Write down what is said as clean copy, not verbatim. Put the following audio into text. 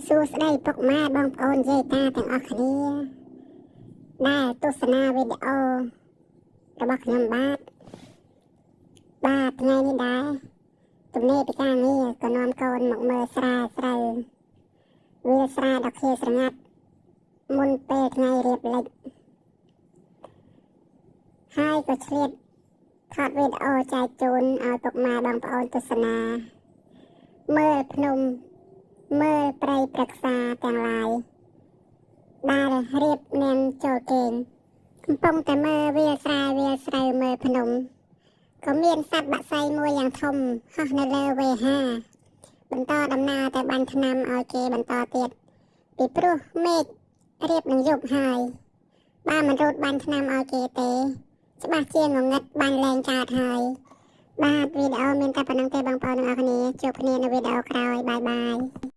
សួស្តីពុកម៉ែបងប្អូនយាយតាទាំងអស់គ្នាដែលទស្សនាវីដេអូរបស់ខ្ញុំបាទថ្ងៃនេះដែរទំនេរពីការងារក៏នាំកូនមកមើលស្រែស្រូវវាស្រែដ៏ខៀវស្រងាត់មុនពេលថ្ងៃរៀបលិចហើយក៏ឆ្លៀតថតវីដេអូចែកជូនឲ្យពុកម៉ែបងប្អូនទស្សនាមើលភ្នំមើលព្រៃព្រឹក្សាទាំងឡាយដែលរៀបនាងចូលគេងកំពុងតែមើលវាលស្រែវាលស្រូវមើលភ្នំក៏មានសត្វបក្សីមួយយ៉ាងធំហោះនៅលើវេហាបន្តដំណើរទៅបាញ់ថ្នាំឲ្យគេបន្តទៀតពីព្រោះមេឃរៀបនឹងយប់ហើយបើមិនរត់បាញ់ថ្នាំឲ្យគេទេច្បាស់ជាងងឹតបាញ់លែងកើតហើយបាទវីដេអូមានតែប៉ុណ្្នឹងទេបងប្អូនទាំងអស់គ្នាជួបគ្នានៅវីដេអូក្រោយបាយបាយ